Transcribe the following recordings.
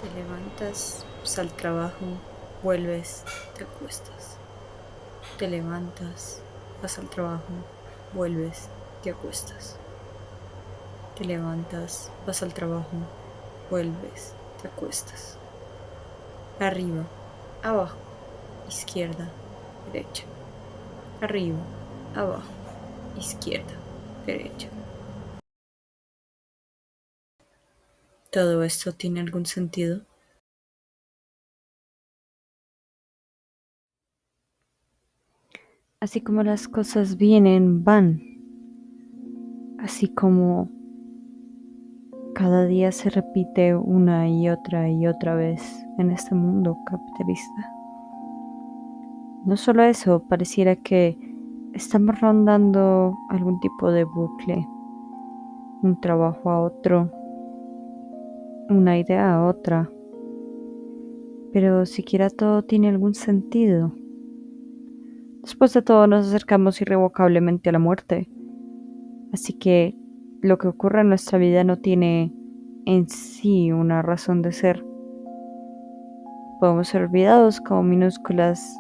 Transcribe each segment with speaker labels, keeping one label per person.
Speaker 1: Te levantas, vas al trabajo, vuelves, te acuestas. Te levantas, vas al trabajo, vuelves, te acuestas. Te levantas, vas al trabajo, vuelves, te acuestas. Arriba, abajo, izquierda, derecha. Arriba, abajo, izquierda, derecha. ¿Todo esto tiene algún sentido?
Speaker 2: Así como las cosas vienen, van. Así como cada día se repite una y otra vez en este mundo capitalista. No solo eso, pareciera que estamos rondando algún tipo de bucle, un trabajo a otro, una idea a otra, pero siquiera todo tiene algún sentido. Después de todo nos acercamos irrevocablemente a la muerte, así que lo que ocurre en nuestra vida no tiene en sí una razón de ser. Podemos ser olvidados como minúsculas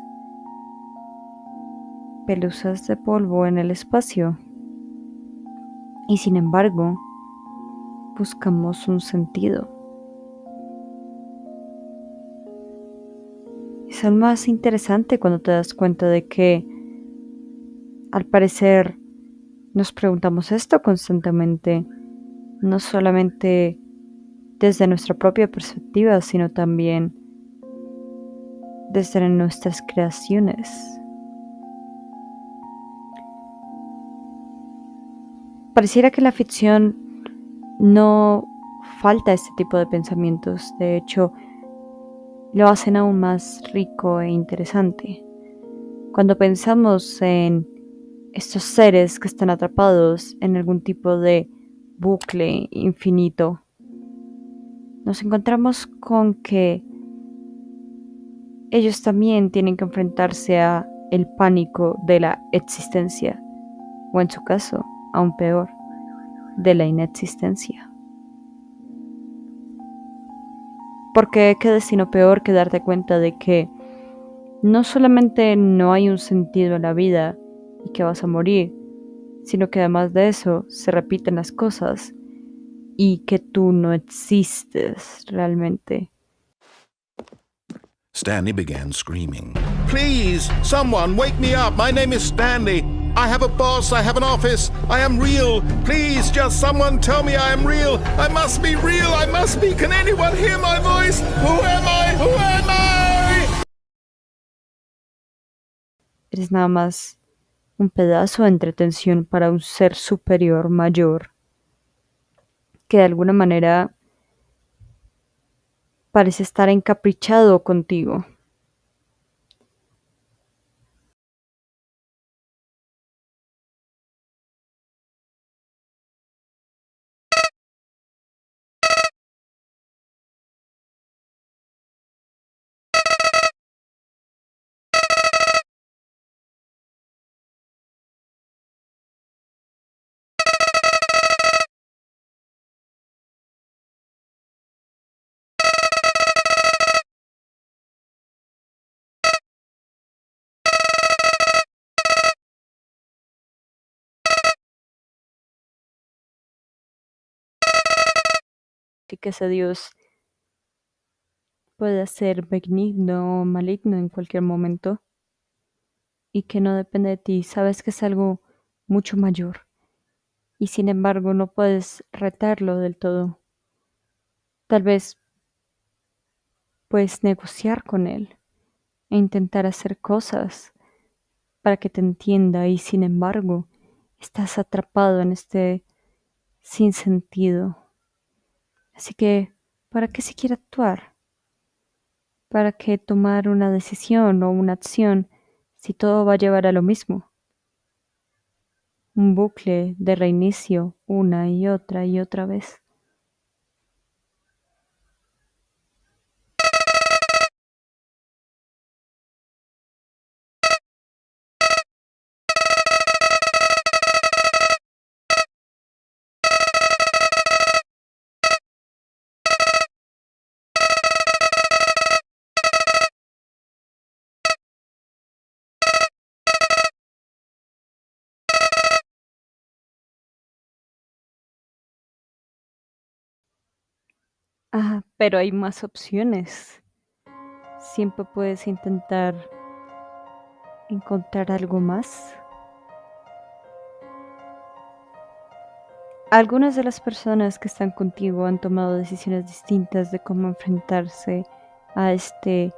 Speaker 2: pelusas de polvo en el espacio, y sin embargo, buscamos un sentido. Es aún más interesante cuando te das cuenta de que, al parecer, nos preguntamos esto constantemente, no solamente desde nuestra propia perspectiva, sino también desde nuestras creaciones. Pareciera que la ficción no falta este tipo de pensamientos, de hecho, lo hacen aún más rico e interesante. Cuando pensamos en estos seres que están atrapados en algún tipo de bucle infinito, nos encontramos con que ellos también tienen que enfrentarse a el pánico de la existencia, o en su caso, aún peor, de la inexistencia. Porque qué destino peor que darte cuenta de que no solamente no hay un sentido en la vida y que vas a morir, sino que además de eso se repiten las cosas y que tú no existes realmente.
Speaker 3: Stanley began screaming. Please, someone, wake me up. My name is Stanley. I have a boss. I have an office. I am real. Please, just someone tell me I am real. I must be real. I must be. Can anyone hear my voice? Who am I? Who am I?
Speaker 2: Eres nada más un pedazo de entretención para un ser superior mayor que de alguna manera parece estar encaprichado contigo. Y que ese Dios puede ser benigno o maligno en cualquier momento y que no depende de ti. Sabes que es algo mucho mayor y sin embargo no puedes retarlo del todo. Tal vez puedes negociar con él e intentar hacer cosas para que te entienda y sin embargo estás atrapado en este sinsentido. Así que, ¿para qué siquiera actuar? ¿Para qué tomar una decisión o una acción si todo va a llevar a lo mismo? Un bucle de reinicio una y otra vez. Pero hay más opciones. Siempre puedes intentar encontrar algo más. Algunas de las personas que están contigo han tomado decisiones distintas de cómo enfrentarse a este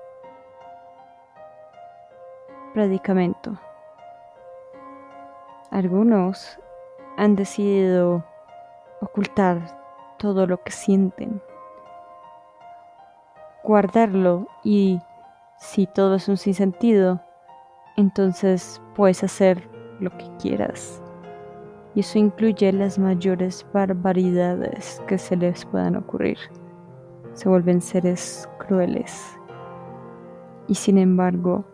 Speaker 2: predicamento. Algunos han decidido ocultar todo lo que sienten, guardarlo, y si todo es un sinsentido, entonces puedes hacer lo que quieras. Y eso incluye las mayores barbaridades que se les puedan ocurrir. Se vuelven seres crueles y sin embargo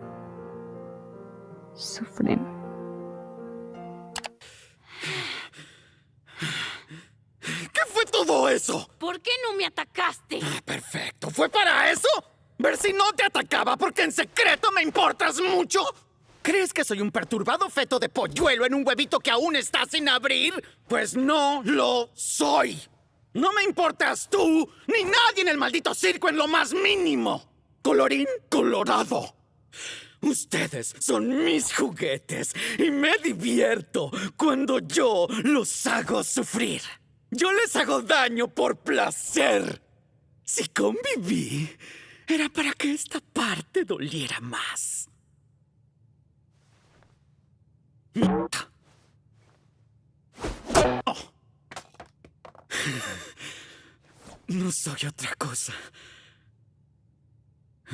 Speaker 2: sufren.
Speaker 4: ¿Qué fue todo eso?
Speaker 5: ¿Por qué no me atacaste?
Speaker 4: Perfecto, ¿fue para eso? ¿Ver si no te atacaba porque en secreto me importas mucho? ¿Crees que soy un perturbado feto de polluelo en un huevito que aún está sin abrir? Pues no lo soy. No me importas tú, ni nadie en el maldito circo en lo más mínimo. Colorín colorado. Ustedes son mis juguetes y me divierto cuando yo los hago sufrir. Yo les hago daño por placer. Si conviví, era para que esta parte doliera más. Oh. No soy otra cosa.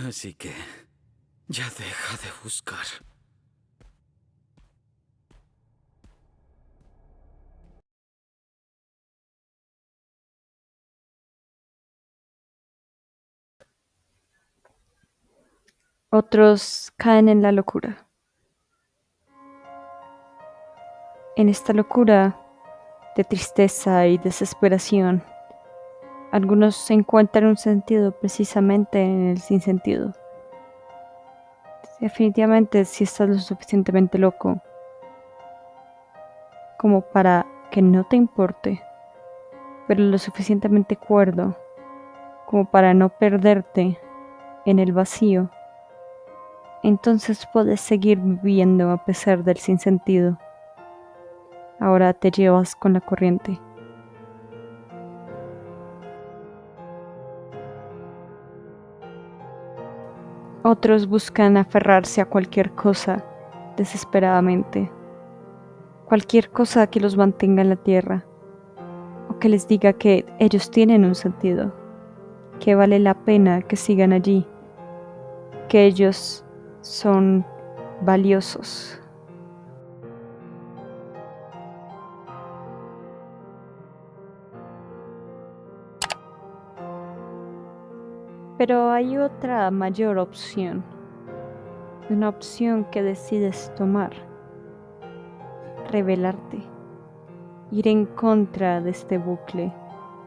Speaker 4: Así que ya deja de buscar.
Speaker 2: Otros caen en la locura. En esta locura de tristeza y desesperación, algunos encuentran un sentido precisamente en el sinsentido. Definitivamente, si estás lo suficientemente loco como para que no te importe, pero lo suficientemente cuerdo como para no perderte en el vacío, entonces puedes seguir viviendo a pesar del sinsentido. Ahora te llevas con la corriente. Otros buscan aferrarse a cualquier cosa desesperadamente. Cualquier cosa que los mantenga en la tierra, o que les diga que ellos tienen un sentido, que vale la pena que sigan allí, que ellos son valiosos. Pero hay otra mayor opción, una opción que decides tomar: rebelarte, ir en contra de este bucle,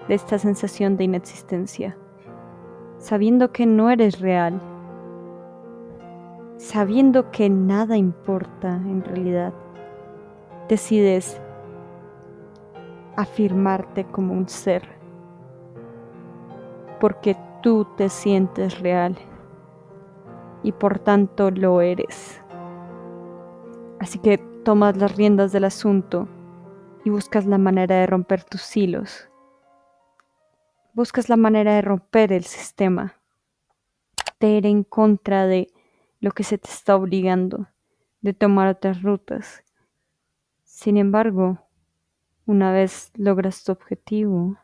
Speaker 2: de esta sensación de inexistencia, sabiendo que no eres real, sabiendo que nada importa en realidad. Decides afirmarte como un ser, porque tú te sientes real y por tanto lo eres. Así que tomas las riendas del asunto y buscas la manera de romper tus hilos. Buscas la manera de romper el sistema, de ir en contra de lo que se te está obligando, de tomar otras rutas. Sin embargo, una vez logras tu objetivo,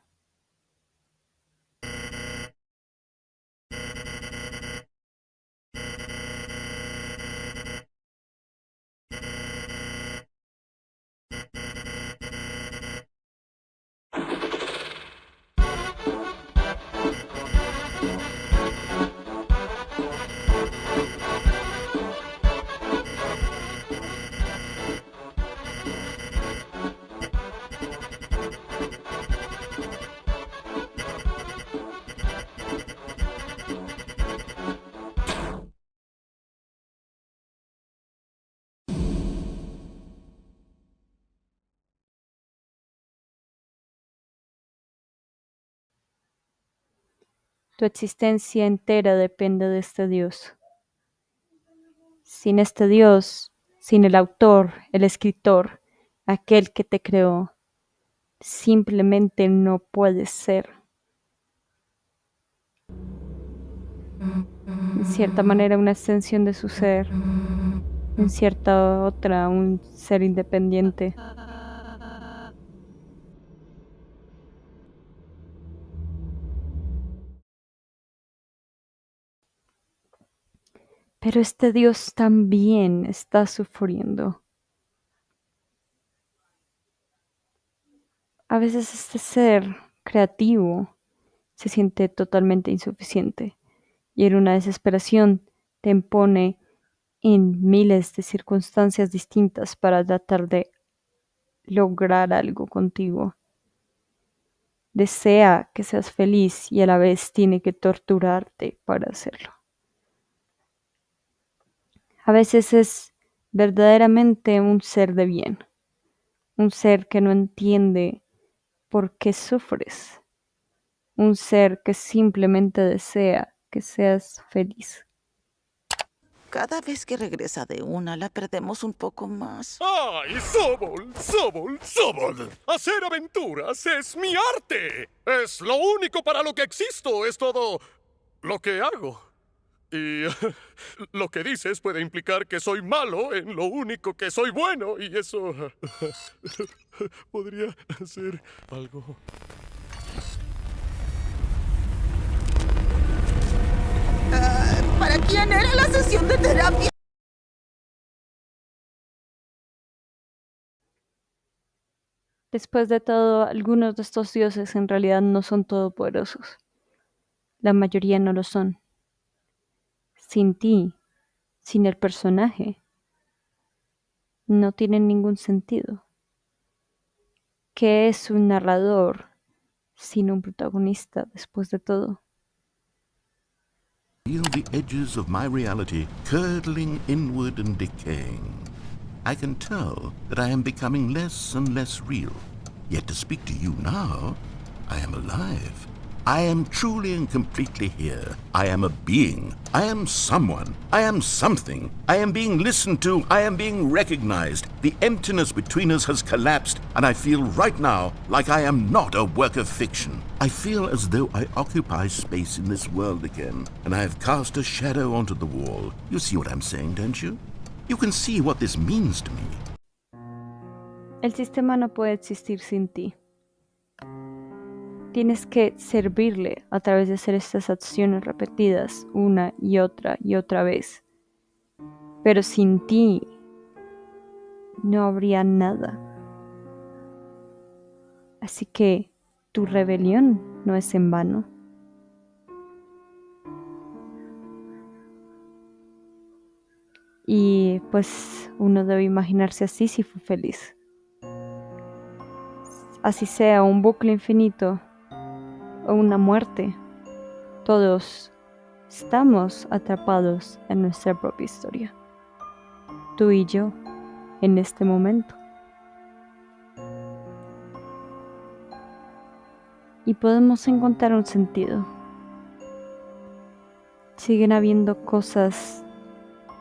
Speaker 2: Tu existencia entera depende de este Dios. Sin este Dios, sin el autor, el escritor, aquel que te creó, simplemente no puedes ser. En cierta manera una extensión de su ser, en cierta otra un ser independiente. Pero este Dios también está sufriendo. A veces este ser creativo se siente totalmente insuficiente y en una desesperación te impone en miles de circunstancias distintas para tratar de lograr algo contigo. Desea que seas feliz y a la vez tiene que torturarte para hacerlo. A veces es verdaderamente un ser de bien, un ser que no entiende por qué sufres, un ser que simplemente desea que seas feliz.
Speaker 6: Cada vez que regresa de una, la perdemos un poco más.
Speaker 7: ¡Ay, Sobol! ¡Sobol! ¡Sobol! Hacer aventuras es mi arte. Es lo único para lo que existo. Es todo lo que hago. Y lo que dices puede implicar que soy malo en lo único que soy bueno. Y eso podría ser algo.
Speaker 6: ¿Para quién era la sesión de terapia?
Speaker 2: Después de todo, algunos de estos dioses en realidad no son todopoderosos. La mayoría no lo son. Sin ti, sin el personaje, no tienen ningún sentido. ¿Qué es un narrador sin un protagonista después de todo?
Speaker 3: Feel the edges of my reality curdling inward and decaying. I can tell that I am becoming less and less real. Yet to speak to you now, I am alive. I am truly and completely here. I am a being. I am someone. I am something. I am being listened to. I am being recognized. The emptiness between us has collapsed, and I feel right now like I am not a work of fiction. I feel as though I occupy space in this world again, and I have cast a shadow onto the wall. You see what I'm saying, don't you? You can see what this means to me.
Speaker 2: El sistema no puede existir sin ti. Tienes que servirle a través de hacer estas acciones repetidas una y otra vez. Pero sin ti no habría nada. Así que tu rebelión no es en vano. Y pues uno debe imaginarse a Sísifo feliz. Así sea un bucle infinito o una muerte, todos estamos atrapados en nuestra propia historia. Tú y yo, en este momento. Y podemos encontrar un sentido. Siguen habiendo cosas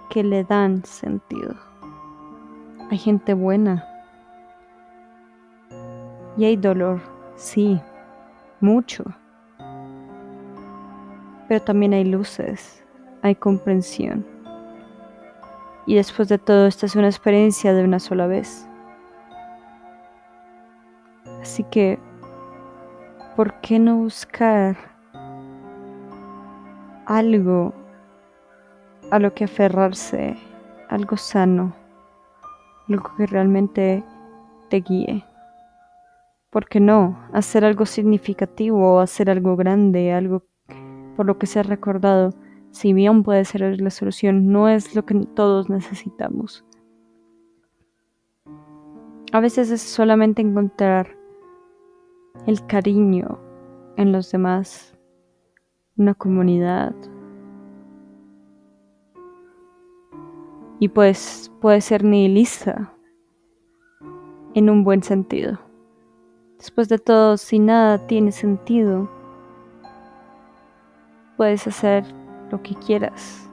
Speaker 2: que le dan sentido. Hay gente buena. Y hay dolor, sí, mucho. Pero también hay luces, hay comprensión. Y después de todo, esta es una experiencia de una sola vez. Así que, ¿por qué no buscar algo a lo que aferrarse, algo sano, algo que realmente te guíe? ¿Por qué no hacer algo significativo, hacer algo grande, algo por lo que ser recordado? Si bien puede ser la solución, no es lo que todos necesitamos. A veces es solamente encontrar el cariño en los demás, una comunidad. Y pues puede ser nihilista en un buen sentido. Después de todo, si nada tiene sentido, puedes hacer lo que quieras.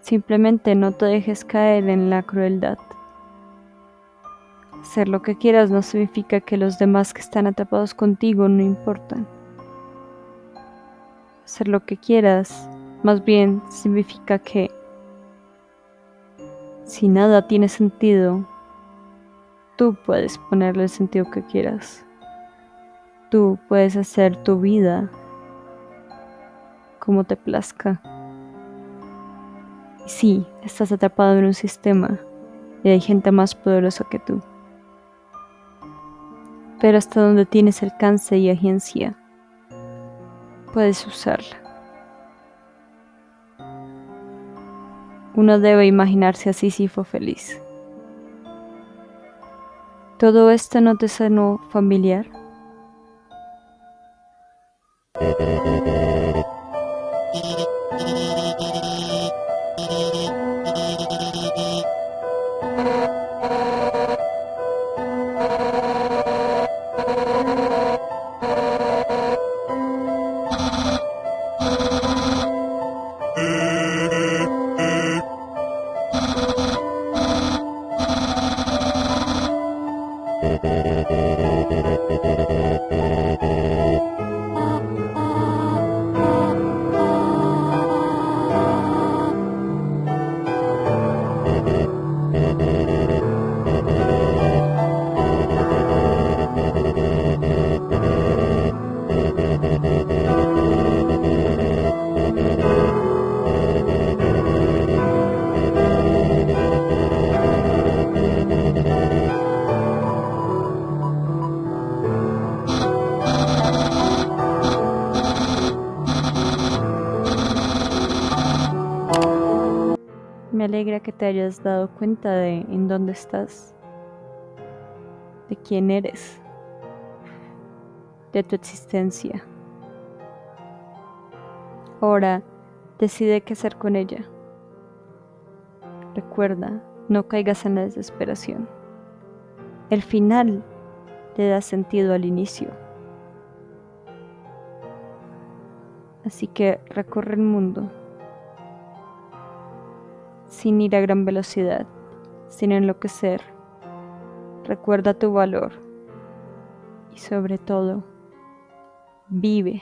Speaker 2: Simplemente no te dejes caer en la crueldad. Hacer lo que quieras no significa que los demás que están atrapados contigo no importan. Hacer lo que quieras, más bien significa que si nada tiene sentido, tú puedes ponerle el sentido que quieras. Tú puedes hacer tu vida como te plazca. Y sí, estás atrapado en un sistema y hay gente más poderosa que tú. Pero hasta donde tienes alcance y agencia, puedes usarla. Uno debe imaginarse a Sísifo feliz. ¿Todo esto no te sonó familiar? Me alegra que te hayas dado cuenta de en dónde estás, de quién eres, de tu existencia. Ahora decide qué hacer con ella. Recuerda, no caigas en la desesperación. El final le da sentido al inicio. Así que recorre el mundo sin ir a gran velocidad, sin enloquecer. Recuerda tu valor y sobre todo, vive.